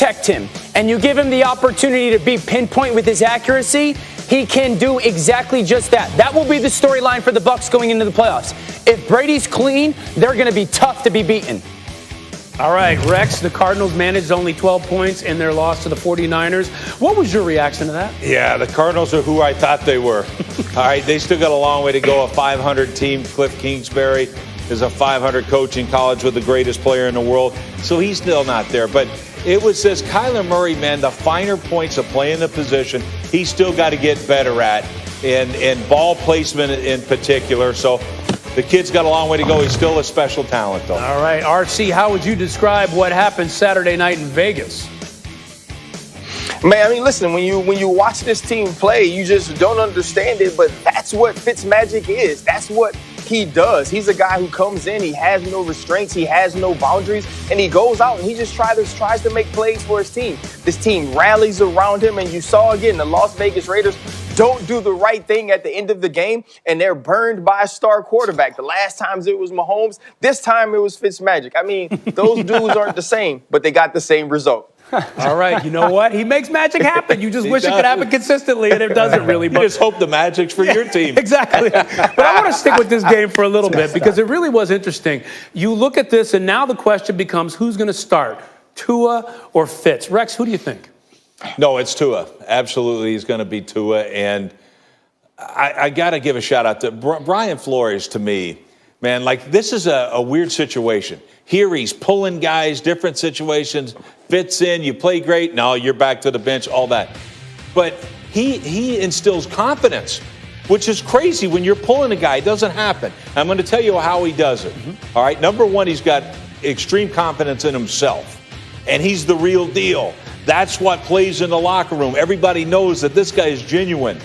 protect him and you give him the opportunity to be pinpoint with his accuracy, he can do exactly just that. That will be the storyline for the Bucs going into the playoffs. If Brady's clean, they're going to be tough to be beaten. All right, Rex, the Cardinals managed only 12 points in their loss to the 49ers. What was your reaction to that? Yeah, the Cardinals are who I thought they were. All right, they still got a long way to go. A 500 team. Cliff Kingsbury is a 500 coach in college with the greatest player in the world. So he's still not there. But it was this Kyler Murray, man, the finer points of playing the position, he's still got to get better at, and ball placement in particular. So the kid's got a long way to go. He's still a special talent, though. All right, RC, how would you describe what happened Saturday night in Vegas? Man, I mean, listen, when you watch this team play, you just don't understand it, but that's what Fitzmagic is. That's what he does. He's a guy who comes in, he has no restraints, he has no boundaries, and he goes out and he just tries to make plays for his team. This team rallies around him, and you saw again the Las Vegas Raiders don't do the right thing at the end of the game, and they're burned by a star quarterback. The last times it was Mahomes, this time it was Fitzmagic. I mean, those dudes aren't the same, but they got the same result. All right, you know what? He makes magic happen. You just wish it could happen consistently, and it doesn't really. You just hope the magic's for your team. Exactly. But I want to stick with this game for a little bit because it really was interesting. You look at this, and now the question becomes, who's going to start, Tua or Fitz? Rex, who do you think? No, it's Tua. Absolutely, he's going to be Tua. And I got to give a shout-out to Brian Flores, to me. Man, like, this is a weird situation. Here he's pulling guys, different situations, fits in, you play great, no, you're back to the bench, all that. But he instills confidence, which is crazy when you're pulling a guy. It doesn't happen. I'm going to tell you how he does it. All right, number one, he's got extreme confidence in himself, and he's the real deal. That's what plays in the locker room. Everybody knows that this guy is genuine.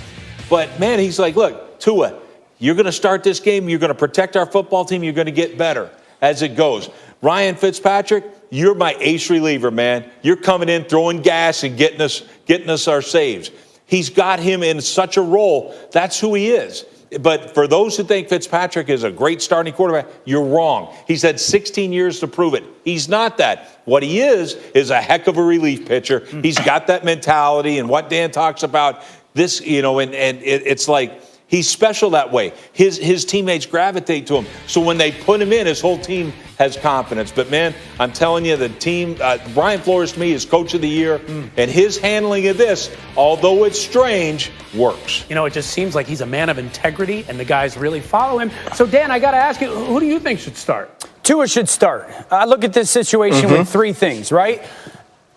But, man, he's like, look, Tua, you're going to start this game. You're going to protect our football team. You're going to get better as it goes. Ryan Fitzpatrick, you're my ace reliever, man. You're coming in, throwing gas, and getting us our saves. He's got him in such a role. That's who he is. But for those who think Fitzpatrick is a great starting quarterback, you're wrong. He's had 16 years to prove it. He's not that. What he is a heck of a relief pitcher. He's got that mentality, and what Dan talks about, this, you know, and it's like, he's special that way. His teammates gravitate to him. So when they put him in, his whole team has confidence. But, man, I'm telling you, the team, Brian Flores, to me, is coach of the year. And his handling of this, although it's strange, works. You know, it just seems like he's a man of integrity, and the guys really follow him. So, Dan, I got to ask you, who do you think should start? Tua should start. I look at this situation with three things, right?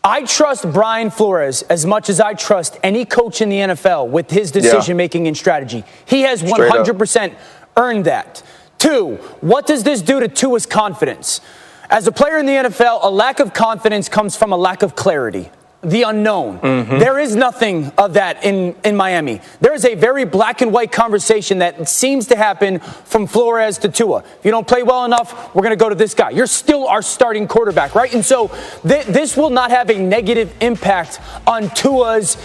I trust Brian Flores as much as I trust any coach in the NFL with his decision-making and strategy. He has 100% earned that. Two, what does this do to Tua's confidence? As a player in the NFL, a lack of confidence comes from a lack of clarity. The unknown. There is nothing of that in Miami. There is a very black and white conversation that seems to happen from Flores to Tua. If you don't play well enough, we're going to go to this guy. You're still our starting quarterback, right? And so this will not have a negative impact on Tua's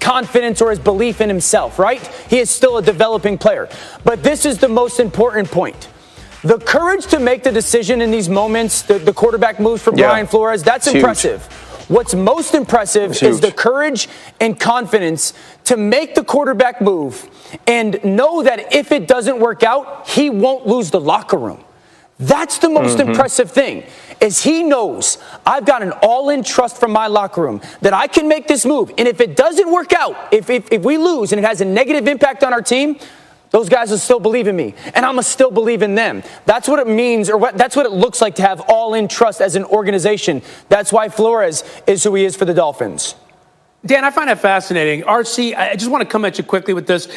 confidence or his belief in himself, right? He is still a developing player. But this is the most important point. The courage to make the decision in these moments, the quarterback moves for Brian Flores, that's impressive. What's most impressive is the courage and confidence to make the quarterback move and know that if it doesn't work out, he won't lose the locker room. That's the most impressive thing, is he knows I've got an all-in trust from my locker room that I can make this move. And if it doesn't work out, if we lose and it has a negative impact on our team, those guys will still believe in me, and I'm going to still believe in them. That's what it means, or that's what it looks like to have all-in trust as an organization. That's why Flores is who he is for the Dolphins. Dan, I find that fascinating. RC, I just want to come at you quickly with this.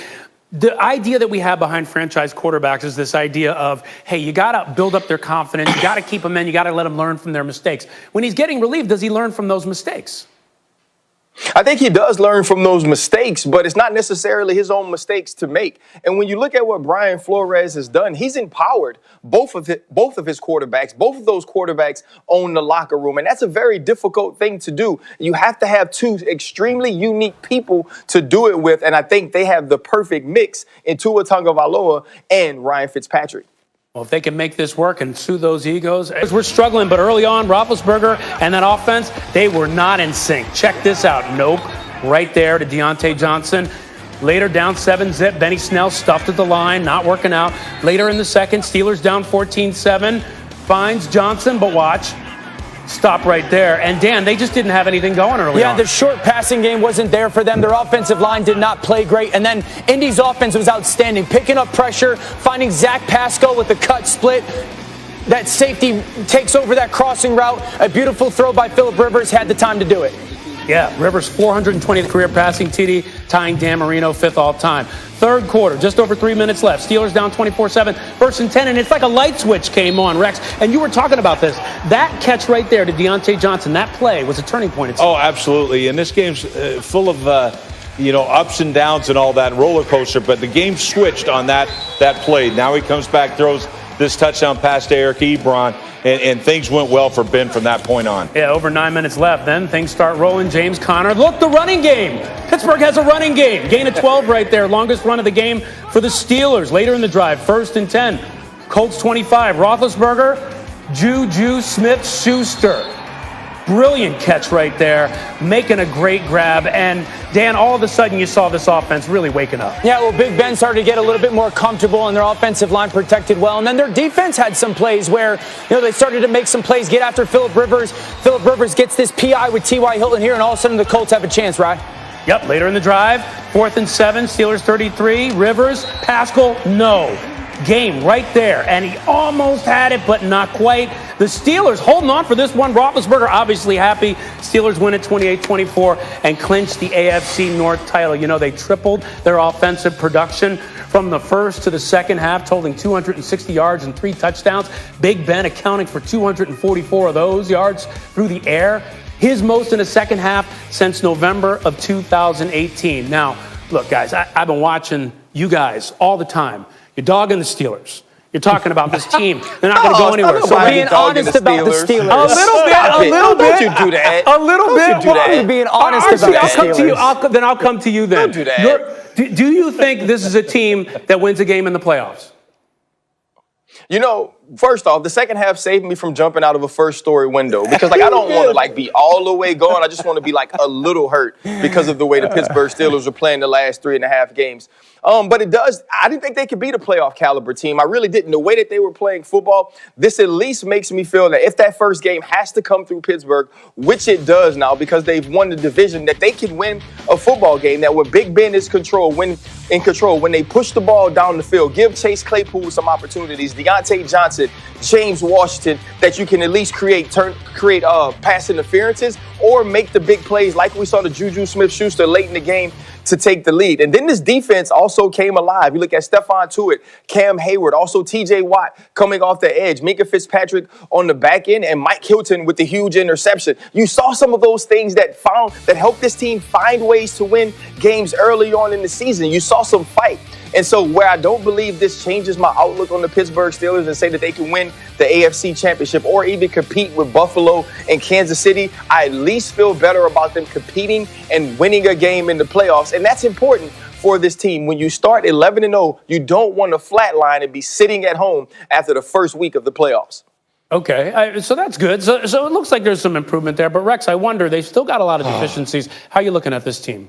The idea that we have behind franchise quarterbacks is this idea of, hey, you got to build up their confidence. You got to keep them in. You got to let them learn from their mistakes. When he's getting relieved, does he learn from those mistakes? I think he does learn from those mistakes, but it's not necessarily his own mistakes to make. And when you look at what Brian Flores has done, he's empowered both of his quarterbacks. Both of those quarterbacks own the locker room, and that's a very difficult thing to do. You have to have two extremely unique people to do it with, and I think they have the perfect mix in Tua Tagovailoa and Ryan Fitzpatrick. Well, if they can make this work and soothe those egos. We're struggling, but early on, Roethlisberger and that offense, they were not in sync. Check this out. Nope. Right there to Deontay Johnson. Later, down 7-zip. Benny Snell stuffed at the line, not working out. Later in the second, Steelers down 14-7. Finds Johnson, but watch. Stop right there. And Dan, they just didn't have anything going early on. Yeah, the short passing game wasn't there for them. Their offensive line did not play great. And then Indy's offense was outstanding, picking up pressure, finding Zach Pascal with the cut split. That safety takes over that crossing route. A beautiful throw by Phillip Rivers, had the time to do it. Yeah, Rivers' 420th career passing TD, tying Dan Marino 5th all-time. Third quarter, just over 3 minutes left. Steelers down 24-7, 1st and 10, and it's like a light switch came on, Rex. And you were talking about this. That catch right there to Deontay Johnson, that play was a turning point. Oh, absolutely. And this game's full of, ups and downs and all that, roller coaster. But the game switched on that play. Now he comes back, throws this touchdown pass to Eric Ebron. And things went well for Ben from that point on. Yeah, over 9 minutes left. Then things start rolling. James Conner. Look, the running game. Pittsburgh has a running game. Gain of 12 right there. Longest run of the game for the Steelers. Later in the drive, 1st and 10. Colts 25. Roethlisberger, Juju Smith-Schuster. Brilliant catch right there. Making a great grab. And, Dan, all of a sudden you saw this offense really waking up. Yeah, well, Big Ben started to get a little bit more comfortable, and their offensive line protected well. And then their defense had some plays where, they started to make some plays, get after Phillip Rivers. Phillip Rivers gets this PI with T.Y. Hilton here, and all of a sudden the Colts have a chance, right? Yep, later in the drive, 4th and 7, Steelers 33. Rivers, Pascal, no. Game right there, and he almost had it, but not quite. The Steelers holding on for this one. Roethlisberger obviously happy. Steelers win it 28-24 and clinch the AFC North title. They tripled their offensive production from the first to the second half, totaling 260 yards and 3 touchdowns. Big Ben accounting for 244 of those yards through the air. His most in a second half since November of 2018. Now, look, guys, I've been watching you guys all the time. You're dogging the Steelers. You're talking about this team. They're not going to go anywhere. So being honest about the Steelers. A little bit. Don't you do that. A little bit. Don't you do that. You're being honest about the Steelers. Then I'll come to you then. Don't do that. Do you think this is a team that wins a game in the playoffs? First off, the second half saved me from jumping out of a first-story window because, I don't want to, be all the way going. I just want to be, a little hurt because of the way the Pittsburgh Steelers were playing the last 3.5 games. But I didn't think they could beat a playoff caliber team. I really didn't. The way that they were playing football, this at least makes me feel that if that first game has to come through Pittsburgh, which it does now because they've won the division, that they can win a football game, that when Big Ben is in control, when they push the ball down the field, give Chase Claypool some opportunities, Deontay Johnson, James Washington, that you can at least create pass interferences or make the big plays like we saw the Juju Smith-Schuster late in the game to take the lead. And then this defense also came alive. You look at Stephon Tuitt, Cam Hayward, also T.J. Watt coming off the edge, Minka Fitzpatrick on the back end, and Mike Hilton with the huge interception. You saw some of those things that helped this team find ways to win games early on in the season. You saw some fight. And so where I don't believe this changes my outlook on the Pittsburgh Steelers and say that they can win the AFC Championship or even compete with Buffalo and Kansas City, I at least feel better about them competing and winning a game in the playoffs. And that's important for this team. When you start 11-0, you don't want to flatline and be sitting at home after the first week of the playoffs. Okay, so that's good. So it looks like there's some improvement there. But, Rex, I wonder, they've still got a lot of deficiencies. How are you looking at this team?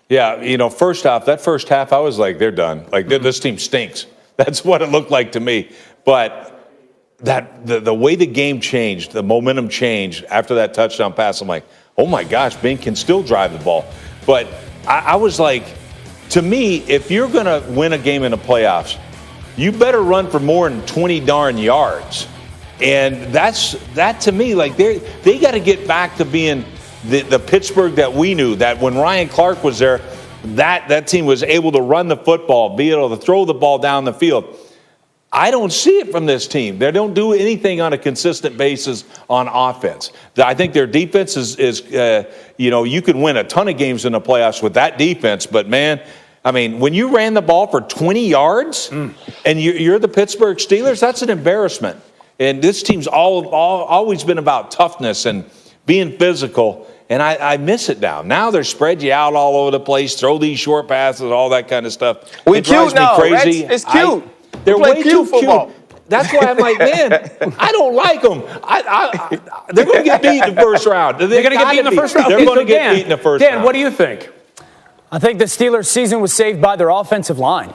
Yeah, first off, that first half, I was like, they're done. This team stinks. That's what it looked like to me. But the way the game changed, the momentum changed after that touchdown pass, I'm like, oh, my gosh, Ben can still drive the ball. But I was like, to me, if you're going to win a game in the playoffs, you better run for more than 20 darn yards. And that to me, they got to get back to being the Pittsburgh that we knew, that when Ryan Clark was there, that team was able to run the football, be able to throw the ball down the field. I don't see it from this team. They don't do anything on a consistent basis on offense. I think their defense is you could win a ton of games in the playoffs with that defense, but man, I mean, when you ran the ball for 20 yards and you're the Pittsburgh Steelers, that's an embarrassment. And this team's always been about toughness and being physical, and I miss it now. Now they're spread you out all over the place, throw these short passes, all that kind of stuff. It drives me crazy. Rex, it's cute. They're way too cute. That's why I'm like, man, I don't like them. They're going to get beat in the first round. They're going to get beat in the first round. They're going to get beat in the first round. Dan, what do you think? I think the Steelers' season was saved by their offensive line.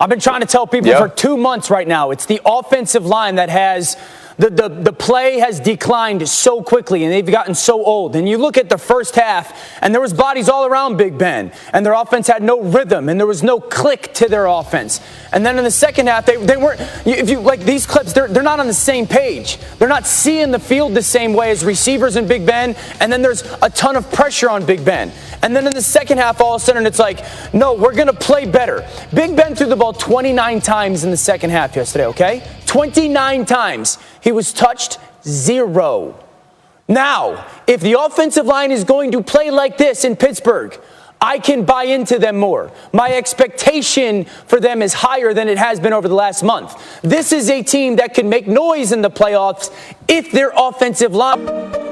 I've been trying to tell people for 2 months right now, it's the offensive line that has the play has declined so quickly, and they've gotten so old. And you look at the first half, and there was bodies all around Big Ben, and their offense had no rhythm, and there was no click to their offense. And then in the second half, they weren't. If you like these clips, they're not on the same page. They're not seeing the field the same way as receivers in Big Ben. And then there's a ton of pressure on Big Ben. And then in the second half, all of a sudden, it's like, no, we're going to play better. Big Ben threw the ball 29 times in the second half yesterday, okay? 29 times. He was touched 0. Now, if the offensive line is going to play like this in Pittsburgh, I can buy into them more. My expectation for them is higher than it has been over the last month. This is a team that can make noise in the playoffs if their offensive line...